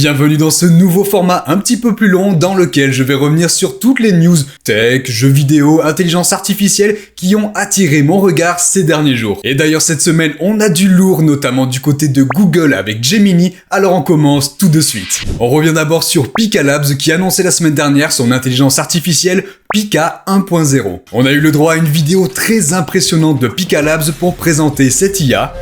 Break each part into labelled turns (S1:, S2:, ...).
S1: Bienvenue dans ce nouveau format un petit peu plus long dans lequel je vais revenir sur toutes les news tech, jeux vidéo, intelligence artificielle qui ont attiré mon regard ces derniers jours. Et d'ailleurs cette semaine on a du lourd, notamment du côté de Google avec Gemini, alors on commence tout de suite. On revient d'abord sur Pika Labs qui annonçait la semaine dernière son intelligence artificielle Pika 1.0. On a eu le droit à une vidéo très impressionnante de Pika Labs pour présenter cette IA.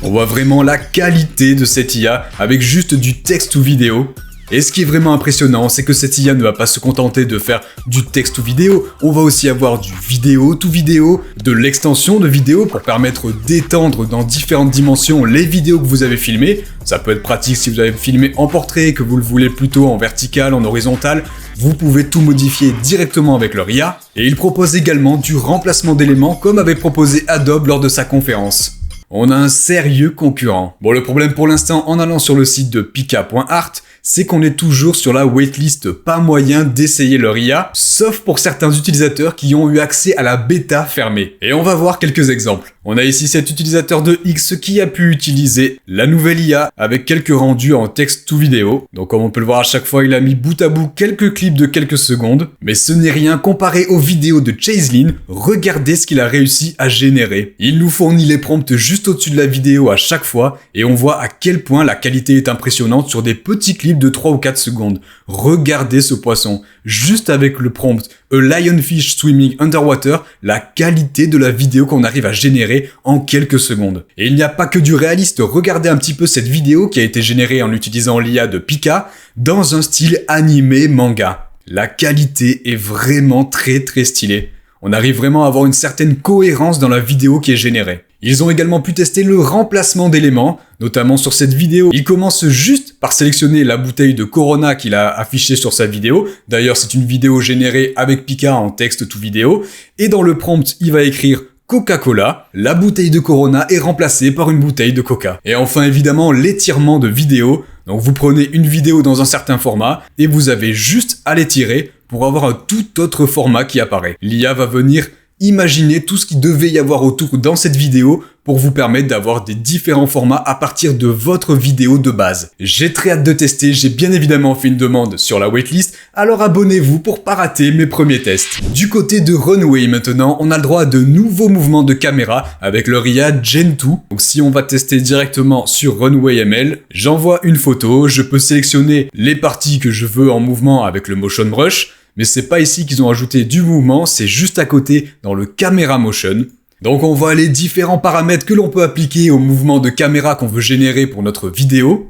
S1: On voit vraiment la qualité de cette IA avec juste du texte ou vidéo. Et ce qui est vraiment impressionnant, c'est que cette IA ne va pas se contenter de faire du texte ou vidéo, on va aussi avoir du vidéo to vidéo, de l'extension de vidéo pour permettre d'étendre dans différentes dimensions les vidéos que vous avez filmées. Ça peut être pratique si vous avez filmé en portrait, que vous le voulez plutôt en vertical, en horizontal. Vous pouvez tout modifier directement avec leur IA. Et il propose également du remplacement d'éléments comme avait proposé Adobe lors de sa conférence. On a un sérieux concurrent. Bon, le problème pour l'instant en allant sur le site de pika.art, c'est qu'on est toujours sur la waitlist, pas moyen d'essayer leur IA, sauf pour certains utilisateurs qui ont eu accès à la bêta fermée. Et on va voir quelques exemples. On a ici cet utilisateur de X qui a pu utiliser la nouvelle IA avec quelques rendus en texte ou vidéo. Donc comme on peut le voir à chaque fois, il a mis bout à bout quelques clips de quelques secondes. Mais ce n'est rien comparé aux vidéos de Chaselin. Regardez ce qu'il a réussi à générer. Il nous fournit les prompts juste au-dessus de la vidéo à chaque fois et on voit à quel point la qualité est impressionnante sur des petits clips de 3 ou 4 secondes. Regardez ce poisson. Juste avec le prompt A Lionfish Swimming Underwater, la qualité de la vidéo qu'on arrive à générer en quelques secondes. Et il n'y a pas que du réaliste, regardez un petit peu cette vidéo qui a été générée en utilisant l'IA de Pika dans un style animé manga. La qualité est vraiment très stylée. On arrive vraiment à avoir une certaine cohérence dans la vidéo qui est générée. Ils ont également pu tester le remplacement d'éléments, notamment sur cette vidéo. Il commence juste par sélectionner la bouteille de Corona qu'il a affichée sur sa vidéo. D'ailleurs, c'est une vidéo générée avec Pika en texte tout vidéo. Et dans le prompt, il va écrire Coca-Cola. La bouteille de Corona est remplacée par une bouteille de Coca. Et enfin, évidemment, l'étirement de vidéo. Donc vous prenez une vidéo dans un certain format et vous avez juste à l'étirer pour avoir un tout autre format qui apparaît. L'IA va venir imaginer tout ce qu'il devait y avoir autour dans cette vidéo pour vous permettre d'avoir des différents formats à partir de votre vidéo de base. J'ai très hâte de tester, j'ai bien évidemment fait une demande sur la waitlist, alors abonnez-vous pour pas rater mes premiers tests. Du côté de Runway maintenant, on a le droit à de nouveaux mouvements de caméra avec leur IA Gen 2. Donc si on va tester directement sur Runway ML, j'envoie une photo, je peux sélectionner les parties que je veux en mouvement avec le Motion Brush, mais c'est pas ici qu'ils ont ajouté du mouvement, c'est juste à côté dans le Camera Motion. Donc on voit les différents paramètres que l'on peut appliquer au mouvement de caméra qu'on veut générer pour notre vidéo.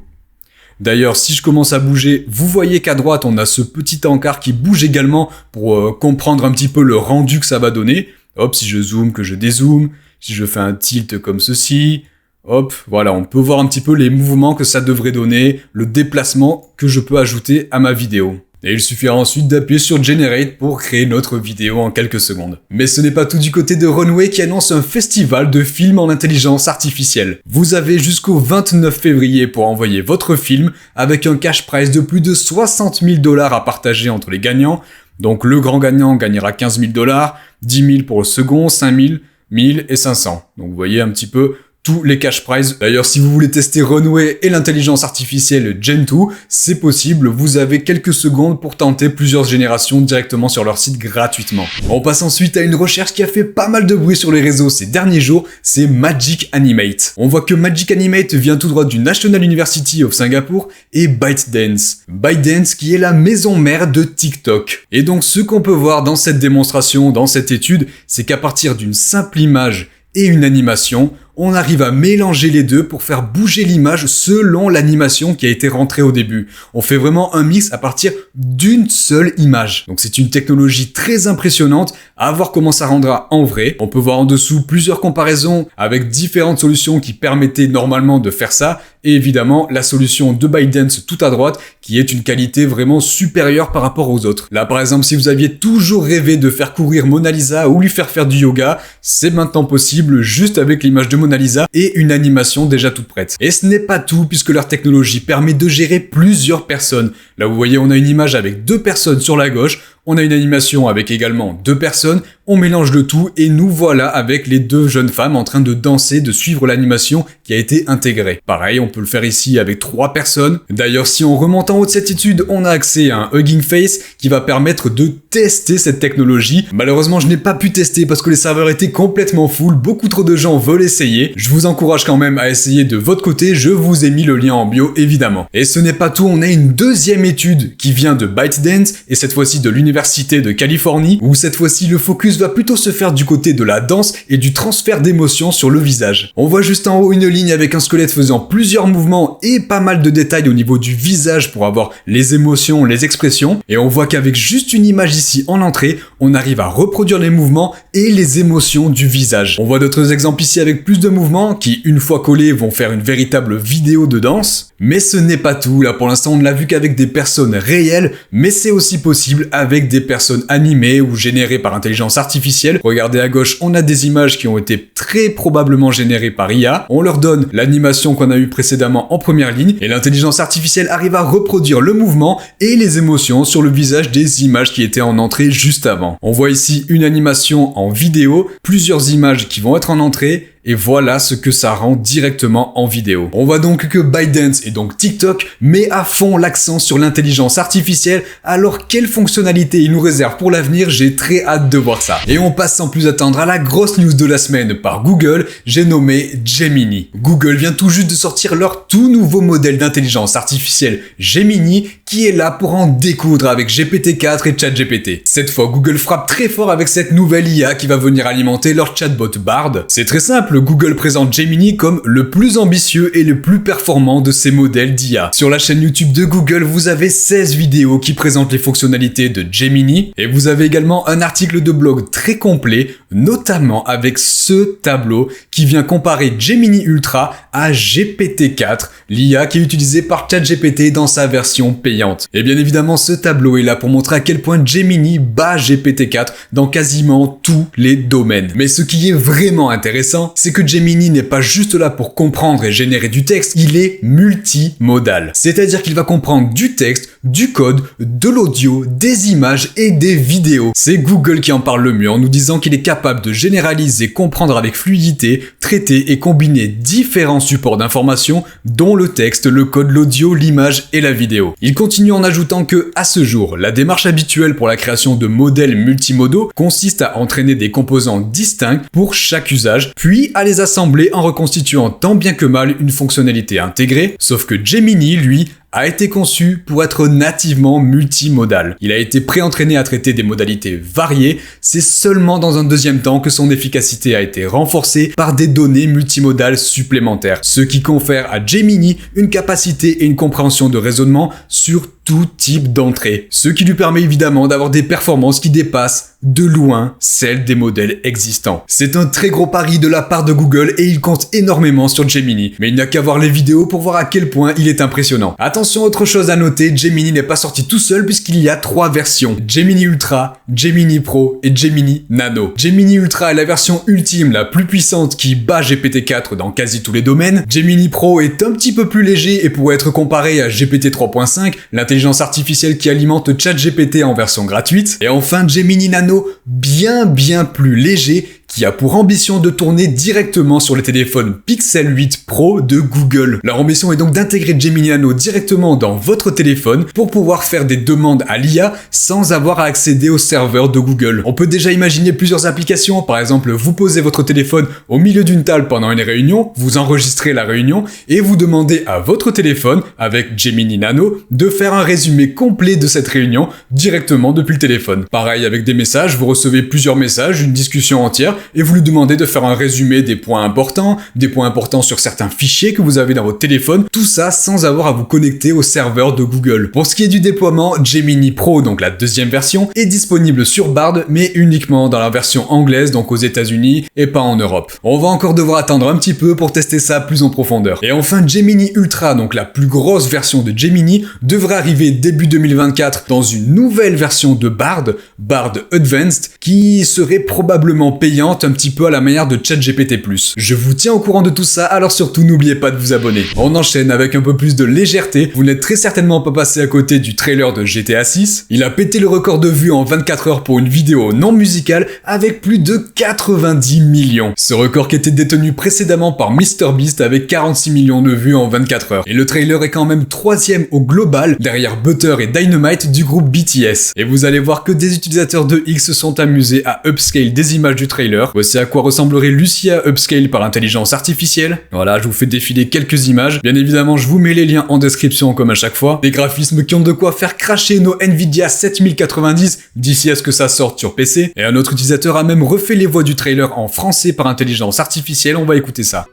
S1: D'ailleurs, si je commence à bouger, vous voyez qu'à droite, on a ce petit encart qui bouge également pour comprendre un petit peu le rendu que ça va donner. Hop, si je zoome, que je dézoome, si je fais un tilt comme ceci, hop, voilà, on peut voir un petit peu les mouvements que ça devrait donner, le déplacement que je peux ajouter à ma vidéo. Et il suffira ensuite d'appuyer sur Generate pour créer notre vidéo en quelques secondes. Mais ce n'est pas tout du côté de Runway qui annonce un festival de films en intelligence artificielle. Vous avez jusqu'au 29 février pour envoyer votre film avec un cash prize de plus de 60 000 $ à partager entre les gagnants. Donc le grand gagnant gagnera 15 000 $, 10 000 pour le second, 5 000, 1000 et 500. Donc vous voyez un petit peu tous les cash prizes. D'ailleurs, si vous voulez tester Runway et l'intelligence artificielle Gen 2, c'est possible, vous avez quelques secondes pour tenter plusieurs générations directement sur leur site gratuitement. On passe ensuite à une recherche qui a fait pas mal de bruit sur les réseaux ces derniers jours, c'est Magic Animate. On voit que Magic Animate vient tout droit du National University of Singapore et ByteDance. ByteDance qui est la maison mère de TikTok. Et donc ce qu'on peut voir dans cette démonstration, dans cette étude, c'est qu'à partir d'une simple image et une animation, on arrive à mélanger les deux pour faire bouger l'image selon l'animation qui a été rentrée au début. On fait vraiment un mix à partir d'une seule image. Donc c'est une technologie très impressionnante, à voir comment ça rendra en vrai. On peut voir en dessous plusieurs comparaisons avec différentes solutions qui permettaient normalement de faire ça. Et évidemment, la solution de ByteDance tout à droite qui est une qualité vraiment supérieure par rapport aux autres. Là par exemple, si vous aviez toujours rêvé de faire courir Mona Lisa ou lui faire du yoga, c'est maintenant possible juste avec l'image de Mona Lisa et une animation déjà toute prête. Et ce n'est pas tout puisque leur technologie permet de gérer plusieurs personnes. Là vous voyez, on a une image avec 2 personnes sur la gauche, on a une animation avec également 2 personnes, on mélange le tout et nous voilà avec les deux jeunes femmes en train de danser, de suivre l'animation qui a été intégrée. Pareil, on peut le faire ici avec 3 personnes. D'ailleurs, si on remonte en haut de cette étude, on a accès à un Hugging Face qui va permettre de tester cette technologie. Malheureusement, je n'ai pas pu tester parce que les serveurs étaient complètement full, beaucoup trop de gens veulent essayer. Je vous encourage quand même à essayer de votre côté, je vous ai mis le lien en bio évidemment. Et ce n'est pas tout, on a une deuxième étude qui vient de ByteDance et cette fois-ci de l'université de Californie où cette fois-ci le focus va plutôt se faire du côté de la danse et du transfert d'émotions sur le visage. On voit juste en haut une ligne avec un squelette faisant plusieurs mouvements et pas mal de détails au niveau du visage pour avoir les émotions, les expressions et on voit qu'avec juste une image ici en entrée, on arrive à reproduire les mouvements et les émotions du visage. On voit d'autres exemples ici avec plus de mouvements qui, une fois collés, vont faire une véritable vidéo de danse. Mais ce n'est pas tout, là pour l'instant on ne l'a vu qu'avec des personnes réelles, mais c'est aussi possible avec des personnes animées ou générées par intelligence artificielle. Regardez à gauche, on a des images qui ont été très probablement générées par IA. On leur donne l'animation qu'on a eue précédemment en première ligne et l'intelligence artificielle arrive à reproduire le mouvement et les émotions sur le visage des images qui étaient en entrée juste avant. On voit ici une animation en vidéo, plusieurs images qui vont être en entrée, et voilà ce que ça rend directement en vidéo. On voit donc que ByteDance et donc TikTok met à fond l'accent sur l'intelligence artificielle, alors quelle fonctionnalité il nous réserve pour l'avenir, j'ai très hâte de voir ça. Et on passe sans plus attendre à la grosse news de la semaine par Google, j'ai nommé Gemini. Google vient tout juste de sortir leur tout nouveau modèle d'intelligence artificielle Gemini, qui est là pour en découdre avec GPT-4 et ChatGPT. Cette fois, Google frappe très fort avec cette nouvelle IA qui va venir alimenter leur chatbot Bard. C'est très simple, Google présente Gemini comme le plus ambitieux et le plus performant de ses modèles d'IA. Sur la chaîne YouTube de Google, vous avez 16 vidéos qui présentent les fonctionnalités de Gemini et vous avez également un article de blog très complet, notamment avec ce tableau qui vient comparer Gemini Ultra à GPT-4, l'IA qui est utilisée par ChatGPT dans sa version payante. Et bien évidemment, ce tableau est là pour montrer à quel point Gemini bat GPT-4 dans quasiment tous les domaines. Mais ce qui est vraiment intéressant, c'est que Gemini n'est pas juste là pour comprendre et générer du texte, il est multimodal. C'est-à-dire qu'il va comprendre du texte, du code, de l'audio, des images et des vidéos. C'est Google qui en parle le mieux en nous disant qu'il est capable de généraliser, comprendre avec fluidité, traiter et combiner différents supports d'information, dont le texte, le code, l'audio, l'image et la vidéo. Il continue en ajoutant que, à ce jour, la démarche habituelle pour la création de modèles multimodaux consiste à entraîner des composants distincts pour chaque usage, puis à les assembler en reconstituant tant bien que mal une fonctionnalité intégrée, sauf que Gemini, lui, a été conçu pour être nativement multimodal. Il a été pré-entraîné à traiter des modalités variées, c'est seulement dans un deuxième temps que son efficacité a été renforcée par des données multimodales supplémentaires, ce qui confère à Gemini une capacité et une compréhension de raisonnement sur tout type d'entrée, ce qui lui permet évidemment d'avoir des performances qui dépassent de loin celles des modèles existants. C'est un très gros pari de la part de Google et il compte énormément sur Gemini, mais il n'a qu'à voir les vidéos pour voir à quel point il est impressionnant. Attention, autre chose à noter, Gemini n'est pas sorti tout seul puisqu'il y a 3 versions, Gemini Ultra, Gemini Pro et Gemini Nano. Gemini Ultra est la version ultime, la plus puissante qui bat GPT-4 dans quasi tous les domaines. Gemini Pro est un petit peu plus léger et pourrait être comparé à GPT 3.5, l'intelligence artificielle qui alimente ChatGPT en version gratuite. Et enfin, Gemini Nano, bien plus léger, qui a pour ambition de tourner directement sur les téléphones Pixel 8 Pro de Google. Leur ambition est donc d'intégrer Gemini Nano directement dans votre téléphone pour pouvoir faire des demandes à l'IA sans avoir à accéder au serveur de Google. On peut déjà imaginer plusieurs applications, par exemple vous posez votre téléphone au milieu d'une table pendant une réunion, vous enregistrez la réunion et vous demandez à votre téléphone, avec Gemini Nano, de faire un résumé complet de cette réunion directement depuis le téléphone. Pareil avec des messages, vous recevez plusieurs messages, une discussion entière, et vous lui demandez de faire un résumé des points importants sur certains fichiers que vous avez dans votre téléphone, tout ça sans avoir à vous connecter au serveur de Google. Pour ce qui est du déploiement, Gemini Pro, donc la deuxième version, est disponible sur Bard, mais uniquement dans la version anglaise, donc aux États-Unis et pas en Europe. On va encore devoir attendre un petit peu pour tester ça plus en profondeur. Et enfin, Gemini Ultra, donc la plus grosse version de Gemini, devrait arriver début 2024 dans une nouvelle version de Bard, Bard Advanced, qui serait probablement payante intelligente un petit peu à la manière de ChatGPT+. Je vous tiens au courant de tout ça, alors surtout n'oubliez pas de vous abonner. On enchaîne avec un peu plus de légèreté. Vous n'êtes très certainement pas passé à côté du trailer de GTA 6. Il a pété le record de vues en 24 heures pour une vidéo non musicale avec plus de 90 millions. Ce record qui était détenu précédemment par MrBeast avec 46 millions de vues en 24 heures. Et le trailer est quand même 3e au global derrière Butter et Dynamite du groupe BTS. Et vous allez voir que des utilisateurs de X se sont amusés à upscale des images du trailer. Voici à quoi ressemblerait Lucia upscale par intelligence artificielle. Voilà, je vous fais défiler quelques images. Bien évidemment, je vous mets les liens en description comme à chaque fois. Des graphismes qui ont de quoi faire cracher nos Nvidia 7090 d'ici à ce que ça sorte sur PC. Et un autre utilisateur a même refait les voix du trailer en français par intelligence artificielle. On va écouter ça.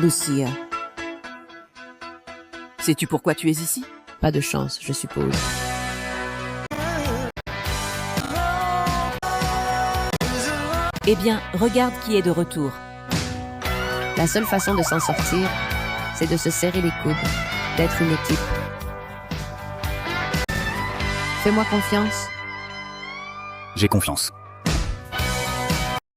S2: Lucia. Sais-tu pourquoi tu es ici?
S3: Pas de chance, je suppose.
S2: Eh bien, regarde qui est de retour.
S3: La seule façon de s'en sortir, c'est de se serrer les coudes, d'être une équipe. Fais-moi confiance.
S4: J'ai confiance.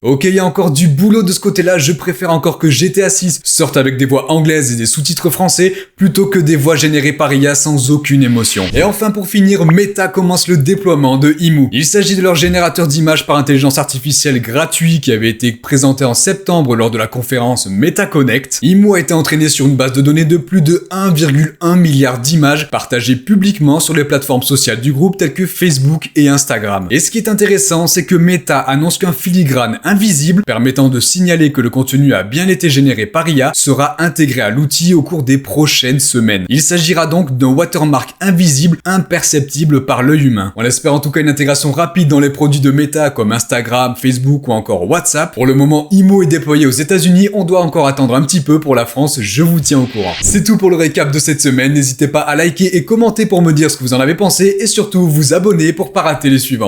S1: Ok, il y a encore du boulot de ce côté-là, je préfère encore que GTA 6 sorte avec des voix anglaises et des sous-titres français, plutôt que des voix générées par IA sans aucune émotion. Et enfin pour finir, Meta commence le déploiement de Imu. Il s'agit de leur générateur d'images par intelligence artificielle gratuit qui avait été présenté en septembre lors de la conférence Meta Connect. Imu a été entraîné sur une base de données de plus de 1,1 milliard d'images partagées publiquement sur les plateformes sociales du groupe telles que Facebook et Instagram. Et ce qui est intéressant, c'est que Meta annonce qu'un filigrane invisible permettant de signaler que le contenu a bien été généré par IA sera intégré à l'outil au cours des prochaines semaines. Il s'agira donc d'un watermark invisible imperceptible par l'œil humain. On espère en tout cas une intégration rapide dans les produits de Meta comme Instagram, Facebook ou encore WhatsApp. Pour le moment, Imo est déployé aux États-Unis, on doit encore attendre un petit peu pour la France, je vous tiens au courant. C'est tout pour le récap de cette semaine, n'hésitez pas à liker et commenter pour me dire ce que vous en avez pensé et surtout vous abonner pour pas rater les suivants.